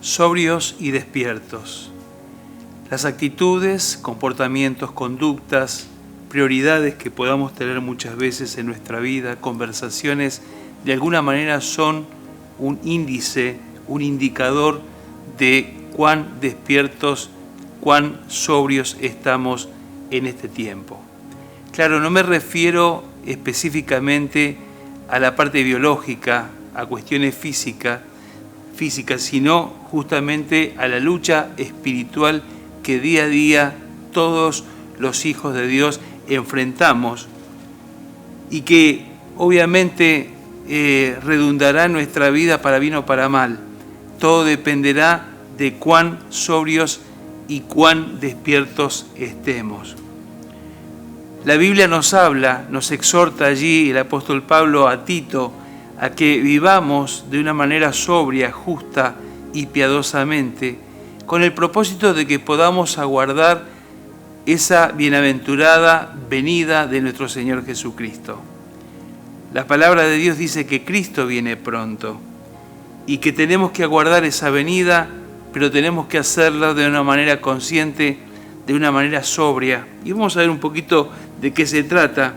sobrios y despiertos. Las actitudes, comportamientos, conductas, prioridades que podamos tener muchas veces en nuestra vida, conversaciones, de alguna manera son un índice, un indicador de cuán despiertos, cuán sobrios estamos en este tiempo. Claro, no me refiero específicamente a la parte biológica, a cuestiones físicas, sino justamente a la lucha espiritual que día a día todos los hijos de Dios enfrentamos y que obviamente redundará en nuestra vida para bien o para mal. Todo dependerá de cuán sobrios y cuán despiertos estemos. La Biblia nos habla, nos exhorta allí el apóstol Pablo a Tito a que vivamos de una manera sobria, justa y piadosamente, con el propósito de que podamos aguardar esa bienaventurada venida de nuestro Señor Jesucristo. La palabra de Dios dice que Cristo viene pronto y que tenemos que aguardar esa venida, pero tenemos que hacerlo de una manera consciente, de una manera sobria. Y vamos a ver un poquito de qué se trata.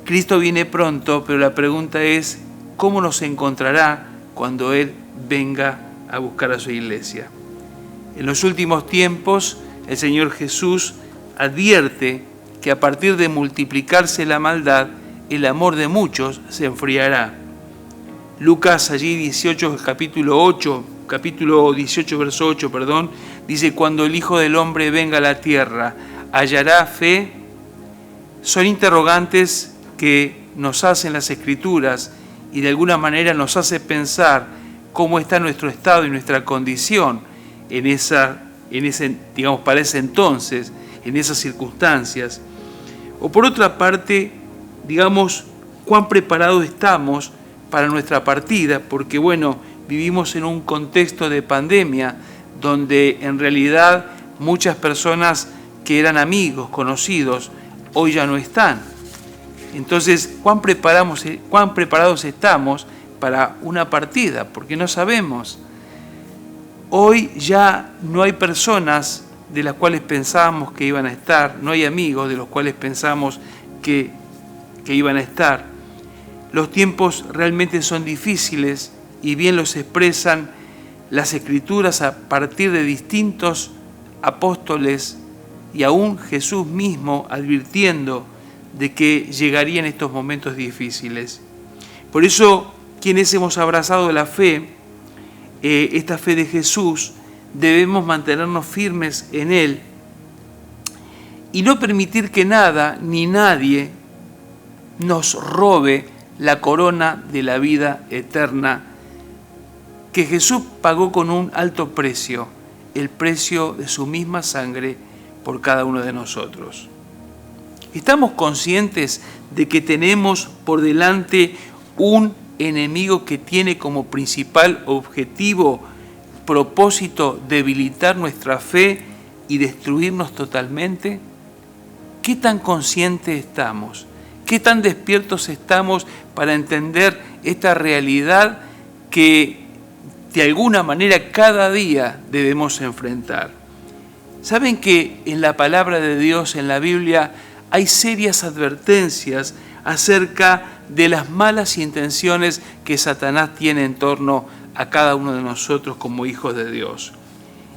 Cristo viene pronto, pero la pregunta es, ¿cómo nos encontrará cuando Él venga a buscar a su iglesia? En los últimos tiempos, el Señor Jesús advierte que a partir de multiplicarse la maldad, el amor de muchos se enfriará. Lucas allí capítulo 18, verso 8, dice, cuando el Hijo del Hombre venga a la tierra, ¿hallará fe? Son interrogantes que nos hacen las Escrituras y de alguna manera nos hace pensar cómo está nuestro estado y nuestra condición para ese entonces, en esas circunstancias. O por otra parte, cuán preparados estamos para nuestra partida, porque vivimos en un contexto de pandemia donde en realidad muchas personas que eran amigos, conocidos, hoy ya no están. Entonces, ¿cuán preparados estamos para una partida? Porque no sabemos. Hoy ya no hay personas de las cuales pensábamos que iban a estar, no hay amigos de los cuales pensamos que iban a estar. Los tiempos realmente son difíciles y bien los expresan las Escrituras a partir de distintos apóstoles y aún Jesús mismo advirtiendo de que llegarían estos momentos difíciles. Por eso, quienes hemos abrazado la fe, esta fe de Jesús, debemos mantenernos firmes en Él y no permitir que nada ni nadie nos robe la corona de la vida eterna que Jesús pagó con un alto precio, el precio de su misma sangre por cada uno de nosotros. ¿Estamos conscientes de que tenemos por delante un enemigo que tiene como principal objetivo, propósito, debilitar nuestra fe y destruirnos totalmente? ¿Qué tan conscientes estamos? ¿Qué tan despiertos estamos para entender esta realidad que de alguna manera cada día debemos enfrentar? ¿Saben que en la palabra de Dios, en la Biblia, hay serias advertencias acerca de las malas intenciones que Satanás tiene en torno a cada uno de nosotros como hijos de Dios?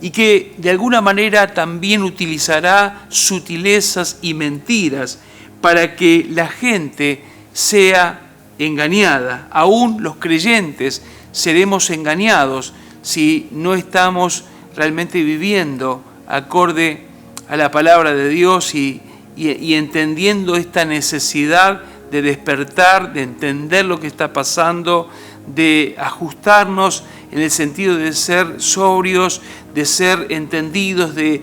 Y que de alguna manera también utilizará sutilezas y mentiras para que la gente sea engañada. Aún los creyentes seremos engañados si no estamos realmente viviendo acorde a la palabra de Dios y entendiendo esta necesidad de despertar, de entender lo que está pasando, de ajustarnos en el sentido de ser sobrios, de ser entendidos, de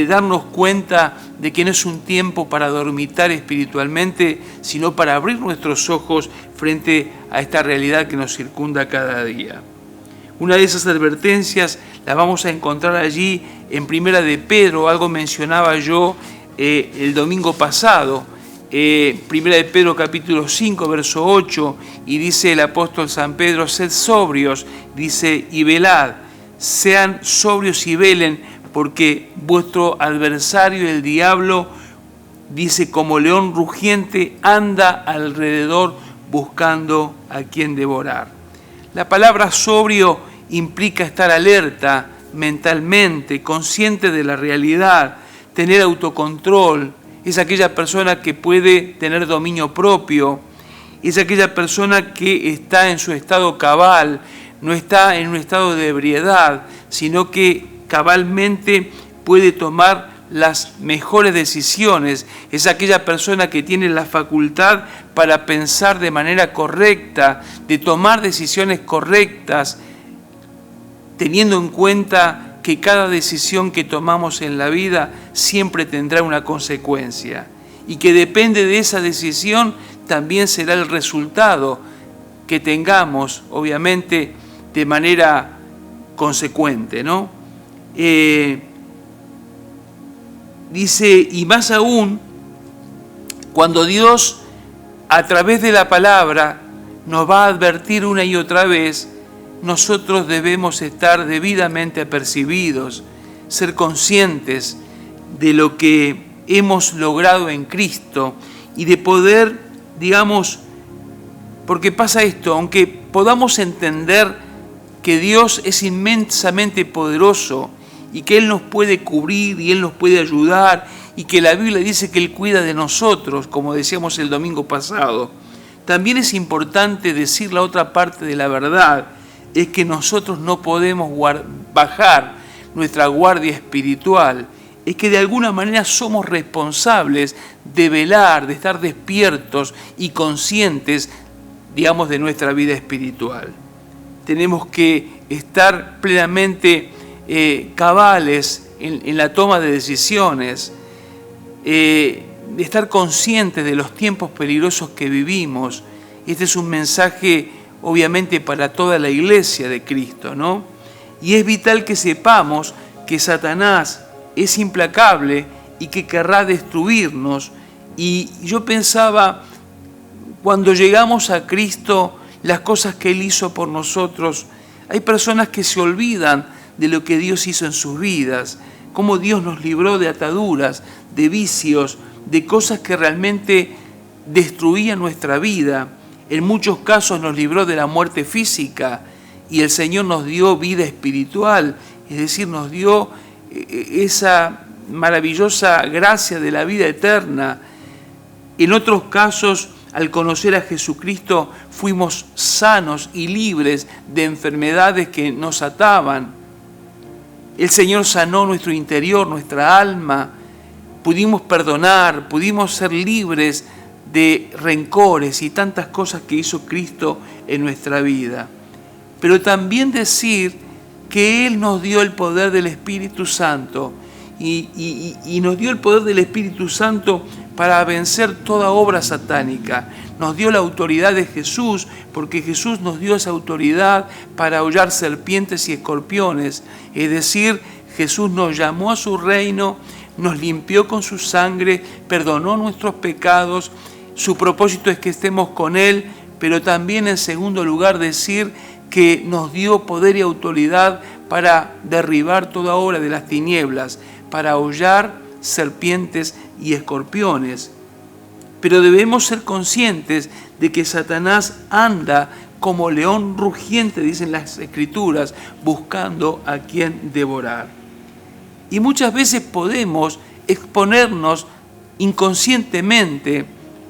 darnos cuenta de que no es un tiempo para dormitar espiritualmente, sino para abrir nuestros ojos frente a esta realidad que nos circunda cada día. Una de esas advertencias la vamos a encontrar allí en Primera de Pedro, algo mencionaba yo el domingo pasado, Primera de Pedro capítulo 5, verso 8, y dice el apóstol San Pedro, sed sobrios, dice, y velad. sean sobrios y velen, porque vuestro adversario, el diablo, dice, como león rugiente, anda alrededor buscando a quien devorar. La palabra sobrio implica estar alerta mentalmente, consciente de la realidad, tener autocontrol. Es aquella persona que puede tener dominio propio, es aquella persona que está en su estado cabal, no está en un estado de ebriedad, sino que cabalmente puede tomar las mejores decisiones. Es aquella persona que tiene la facultad para pensar de manera correcta, de tomar decisiones correctas, teniendo en cuenta que cada decisión que tomamos en la vida siempre tendrá una consecuencia y que depende de esa decisión también será el resultado que tengamos, obviamente, de manera consecuente, ¿no? Dice, y más aún, cuando Dios, a través de la palabra, nos va a advertir una y otra vez, nosotros debemos estar debidamente apercibidos, ser conscientes de lo que hemos logrado en Cristo y de poder, digamos, porque pasa esto, aunque podamos entender que Dios es inmensamente poderoso y que Él nos puede cubrir y Él nos puede ayudar y que la Biblia dice que Él cuida de nosotros, como decíamos el domingo pasado, también es importante decir la otra parte de la verdad, es que nosotros no podemos bajar nuestra guardia espiritual, es que de alguna manera somos responsables de velar, de estar despiertos y conscientes, digamos, de nuestra vida espiritual. Tenemos que estar plenamente cabales en la toma de decisiones, de estar conscientes de los tiempos peligrosos que vivimos. Este es un mensaje obviamente para toda la iglesia de Cristo, ¿no? Y es vital que sepamos que Satanás es implacable y que querrá destruirnos. Y yo pensaba, cuando llegamos a Cristo, las cosas que Él hizo por nosotros, hay personas que se olvidan de lo que Dios hizo en sus vidas, cómo Dios nos libró de ataduras, de vicios, de cosas que realmente destruían nuestra vida. En muchos casos nos libró de la muerte física y el Señor nos dio vida espiritual, es decir, nos dio esa maravillosa gracia de la vida eterna. En otros casos, al conocer a Jesucristo, fuimos sanos y libres de enfermedades que nos ataban. El Señor sanó nuestro interior, nuestra alma. Pudimos perdonar, pudimos ser libres de rencores y tantas cosas que hizo Cristo en nuestra vida. Pero también decir que Él nos dio el poder del Espíritu Santo y nos dio el poder del Espíritu Santo para vencer toda obra satánica. Nos dio la autoridad de Jesús, porque Jesús nos dio esa autoridad para hollar serpientes y escorpiones. Es decir, Jesús nos llamó a su reino, nos limpió con su sangre, perdonó nuestros pecados. Su propósito es que estemos con Él, pero también en segundo lugar decir que nos dio poder y autoridad para derribar toda obra de las tinieblas, para hollar serpientes y escorpiones. Pero debemos ser conscientes de que Satanás anda como león rugiente, dicen las Escrituras, buscando a quien devorar. Y muchas veces podemos exponernos inconscientemente,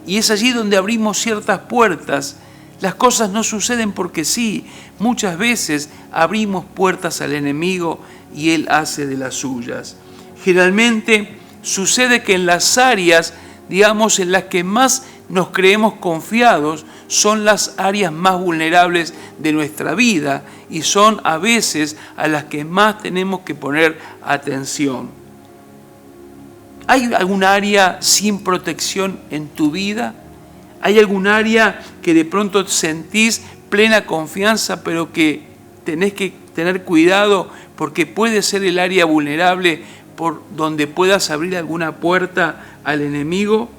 y es allí donde abrimos ciertas puertas. Las cosas no suceden porque sí. Muchas veces abrimos puertas al enemigo y él hace de las suyas. Generalmente sucede que en las áreas, digamos, en las que más nos creemos confiados, son las áreas más vulnerables de nuestra vida y son a veces a las que más tenemos que poner atención. ¿Hay algún área sin protección en tu vida? ¿Hay algún área que de pronto sentís plena confianza, pero que tenés que tener cuidado porque puede ser el área vulnerable por donde puedas abrir alguna puerta al enemigo?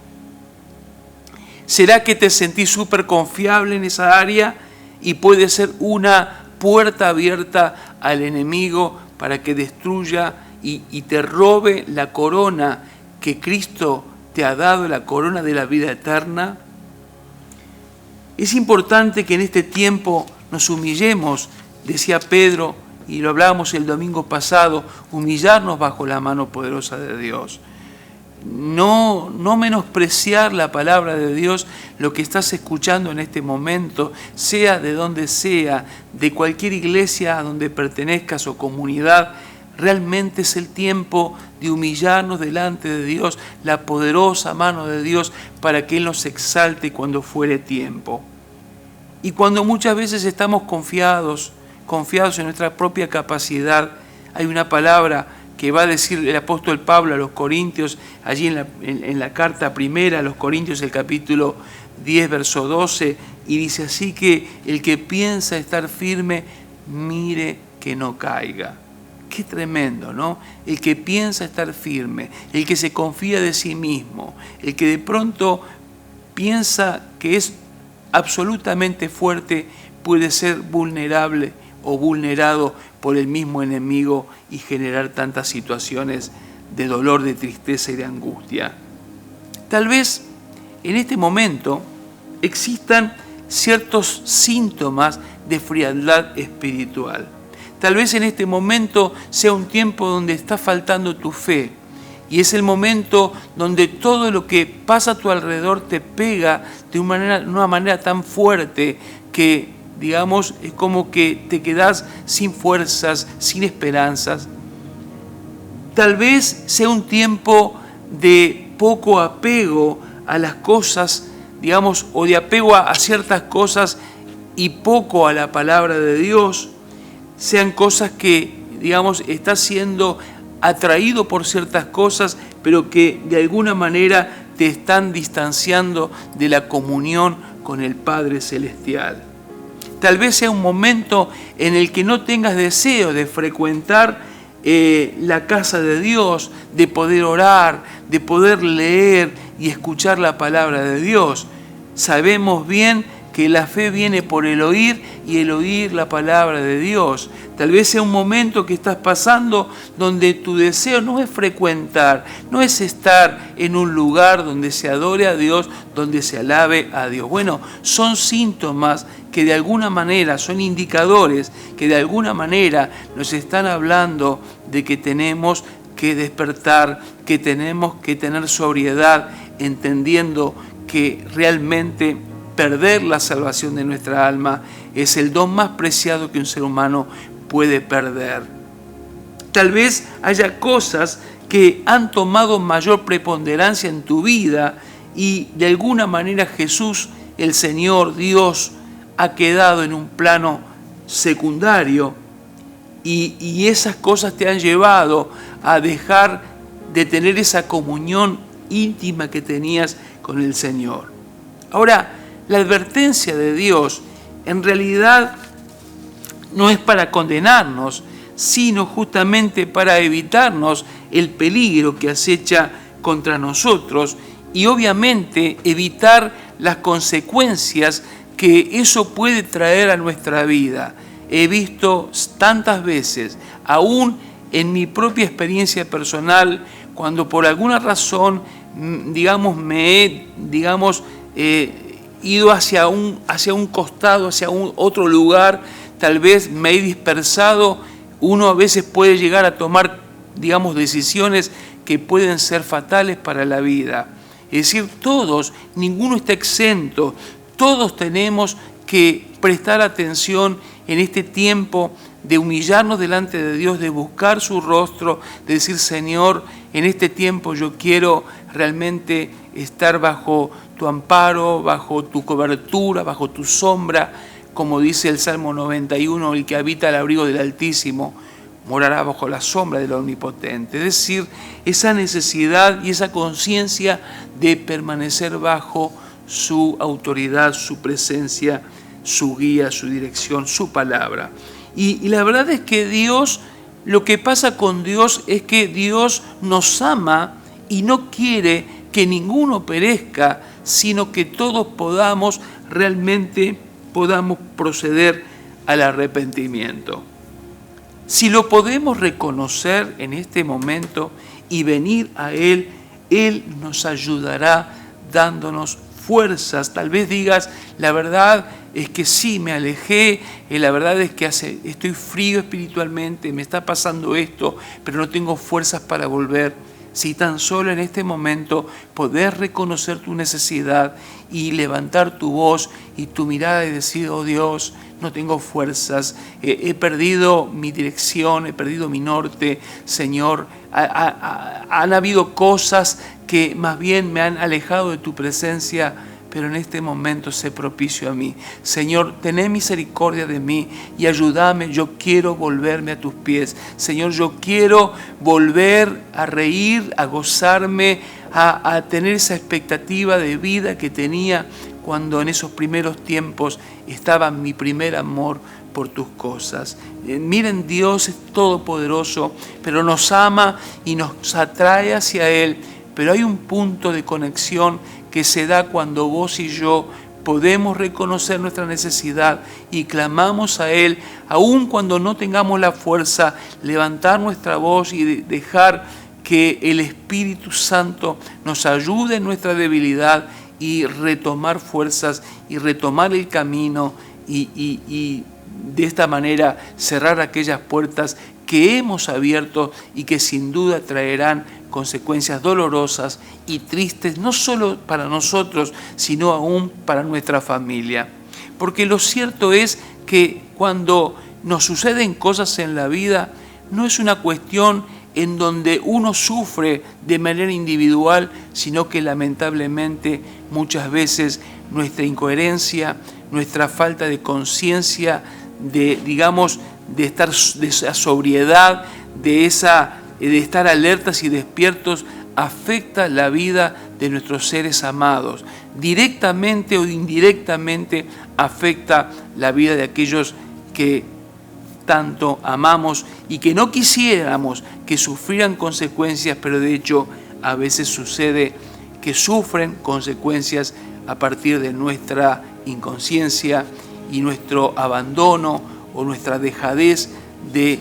¿Será que te sentís súper confiable en esa área y puede ser una puerta abierta al enemigo para que destruya y te robe la corona que Cristo te ha dado, la corona de la vida eterna? Es importante que en este tiempo nos humillemos, decía Pedro, y lo hablábamos el domingo pasado, humillarnos bajo la mano poderosa de Dios. No menospreciar la palabra de Dios, lo que estás escuchando en este momento, sea de donde sea, de cualquier iglesia a donde pertenezcas o comunidad. Realmente es el tiempo de humillarnos delante de Dios, la poderosa mano de Dios, para que Él nos exalte cuando fuere tiempo. Y cuando muchas veces estamos confiados en nuestra propia capacidad, hay una palabra que va a decir el apóstol Pablo a los Corintios, allí en la carta primera a los Corintios, el capítulo 10, verso 12, y dice así: que el que piensa estar firme, mire que no caiga. Qué tremendo, ¿no? El que piensa estar firme, el que se confía de sí mismo, el que de pronto piensa que es absolutamente fuerte, puede ser vulnerable o vulnerado por el mismo enemigo y generar tantas situaciones de dolor, de tristeza y de angustia. Tal vez en este momento existan ciertos síntomas de frialdad espiritual. Tal vez en este momento sea un tiempo donde está faltando tu fe y es el momento donde todo lo que pasa a tu alrededor te pega de una manera tan fuerte que, digamos, es como que te quedas sin fuerzas, sin esperanzas. Tal vez sea un tiempo de poco apego a las cosas, digamos, o de apego a ciertas cosas y poco a la palabra de Dios. Sean cosas que, digamos, estás siendo atraído por ciertas cosas, pero que de alguna manera te están distanciando de la comunión con el Padre Celestial. Tal vez sea un momento en el que no tengas deseo de frecuentar la casa de Dios, de poder orar, de poder leer y escuchar la palabra de Dios. Sabemos bien que la fe viene por el oír y el oír la palabra de Dios. Tal vez sea un momento que estás pasando donde tu deseo no es frecuentar, no es estar en un lugar donde se adore a Dios, donde se alabe a Dios. Bueno, son síntomas que de alguna manera, son indicadores que de alguna manera nos están hablando de que tenemos que despertar, que tenemos que tener sobriedad, entendiendo que realmente perder la salvación de nuestra alma es el don más preciado que un ser humano puede perder. Tal vez haya cosas que han tomado mayor preponderancia en tu vida y de alguna manera Jesús, el Señor, Dios, ha quedado en un plano secundario y esas cosas te han llevado a dejar de tener esa comunión íntima que tenías con el Señor. Ahora, la advertencia de Dios en realidad no es para condenarnos, sino justamente para evitarnos el peligro que acecha contra nosotros y obviamente evitar las consecuencias que eso puede traer a nuestra vida. He visto tantas veces, aún en mi propia experiencia personal, cuando por alguna razón, digamos, me he, ido hacia un costado, hacia otro lugar, tal vez me he dispersado, uno a veces puede llegar a tomar, digamos, decisiones que pueden ser fatales para la vida. Es decir, todos, ninguno está exento, todos tenemos que prestar atención en este tiempo de humillarnos delante de Dios, de buscar su rostro, de decir: Señor, en este tiempo yo quiero realmente estar bajo tu amparo, bajo tu cobertura, bajo tu sombra, como dice el Salmo 91, el que habita al abrigo del Altísimo morará bajo la sombra del Omnipotente. Es decir, esa necesidad y esa conciencia de permanecer bajo su autoridad, su presencia, su guía, su dirección, su palabra. Y la verdad es que Dios, lo que pasa con Dios es que Dios nos ama y no quiere que ninguno perezca, sino que todos realmente podamos proceder al arrepentimiento. Si lo podemos reconocer en este momento y venir a Él, Él nos ayudará dándonos fuerzas. Tal vez digas, la verdad es que sí, me alejé, la verdad es que estoy frío espiritualmente, me está pasando esto, pero no tengo fuerzas para volver. Si tan solo en este momento podés reconocer tu necesidad y levantar tu voz y tu mirada y decir, oh Dios, no tengo fuerzas, he perdido mi dirección, he perdido mi norte, Señor, han habido cosas que más bien me han alejado de tu presencia, pero en este momento sé propicio a mí. Señor, tené misericordia de mí y ayúdame. Yo quiero volverme a tus pies. Señor, yo quiero volver a reír, a gozarme, a tener esa expectativa de vida que tenía cuando en esos primeros tiempos estaba mi primer amor por tus cosas. Miren, Dios es todopoderoso, pero nos ama y nos atrae hacia Él. Pero hay un punto de conexión que se da cuando vos y yo podemos reconocer nuestra necesidad y clamamos a Él, aun cuando no tengamos la fuerza, levantar nuestra voz y dejar que el Espíritu Santo nos ayude en nuestra debilidad y retomar fuerzas y retomar el camino y de esta manera cerrar aquellas puertas que hemos abierto y que sin duda traerán consecuencias dolorosas y tristes, no solo para nosotros, sino aún para nuestra familia. Porque lo cierto es que cuando nos suceden cosas en la vida, no es una cuestión en donde uno sufre de manera individual, sino que lamentablemente muchas veces nuestra incoherencia, nuestra falta de conciencia, de esa sobriedad, de estar alertas y despiertos, afecta la vida de nuestros seres amados. Directamente o indirectamente afecta la vida de aquellos que tanto amamos y que no quisiéramos que sufrieran consecuencias, pero de hecho a veces sucede que sufren consecuencias a partir de nuestra inconsciencia y nuestro abandono o nuestra dejadez de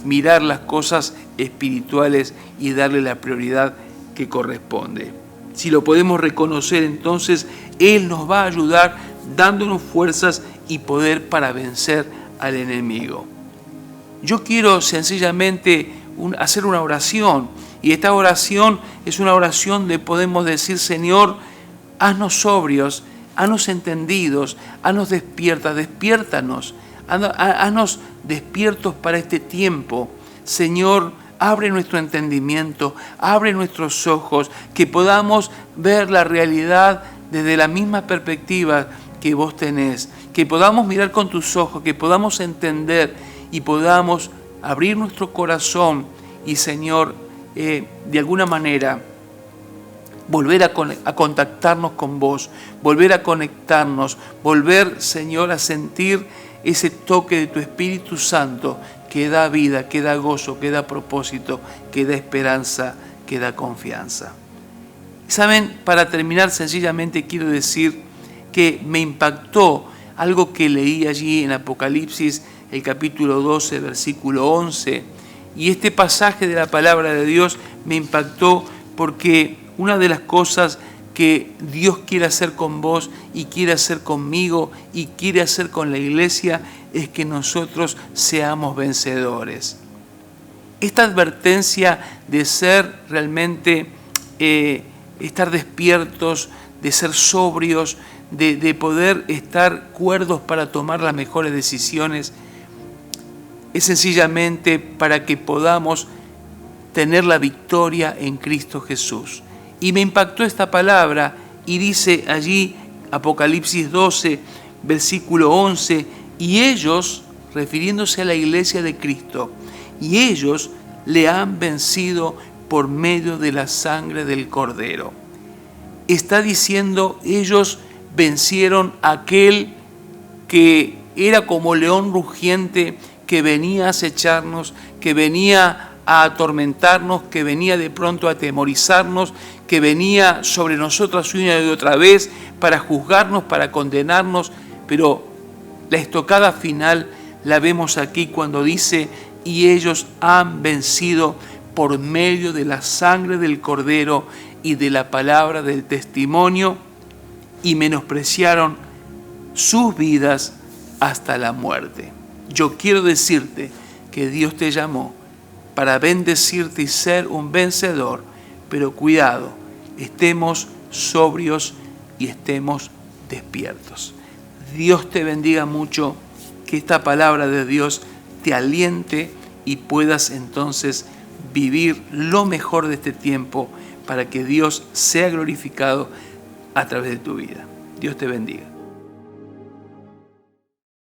mirar las cosas espirituales y darle la prioridad que corresponde. Si lo podemos reconocer, entonces Él nos va a ayudar dándonos fuerzas y poder para vencer al enemigo. Yo quiero sencillamente hacer una oración, y esta oración es una oración donde podemos decir, Señor, haznos sobrios, haznos entendidos, haznos despiértanos, haznos despiertos para este tiempo. Señor, abre nuestro entendimiento, abre nuestros ojos, que podamos ver la realidad desde la misma perspectiva que vos tenés, que podamos mirar con tus ojos, que podamos entender y podamos abrir nuestro corazón y, Señor, de alguna manera volver a contactarnos con vos, volver a conectarnos, volver, Señor, a sentir ese toque de tu Espíritu Santo que da vida, que da gozo, que da propósito, que da esperanza, que da confianza. ¿Saben? Para terminar, sencillamente quiero decir que me impactó algo que leí allí en Apocalipsis, el capítulo 12, versículo 11, y este pasaje de la palabra de Dios me impactó porque una de las cosas que Dios quiere hacer con vos y quiere hacer conmigo y quiere hacer con la iglesia es que nosotros seamos vencedores. Esta advertencia de ser realmente, estar despiertos, de ser sobrios, de poder estar cuerdos para tomar las mejores decisiones, es sencillamente para que podamos tener la victoria en Cristo Jesús. Y me impactó esta palabra y dice allí, Apocalipsis 12, versículo 11, y ellos, refiriéndose a la iglesia de Cristo, y ellos le han vencido por medio de la sangre del Cordero. Está diciendo, ellos vencieron a aquel que era como león rugiente, que venía a acecharnos, que venía a atormentarnos, que venía de pronto a atemorizarnos, que venía sobre nosotros una y otra vez para juzgarnos, para condenarnos, pero La estocada final la vemos aquí cuando dice: y ellos han vencido por medio de la sangre del Cordero y de la palabra del testimonio, y menospreciaron sus vidas hasta la muerte. Yo quiero decirte que Dios te llamó para bendecirte y ser un vencedor, pero cuidado, estemos sobrios y estemos despiertos. Dios te bendiga mucho, que esta palabra de Dios te aliente y puedas entonces vivir lo mejor de este tiempo para que Dios sea glorificado a través de tu vida. Dios te bendiga.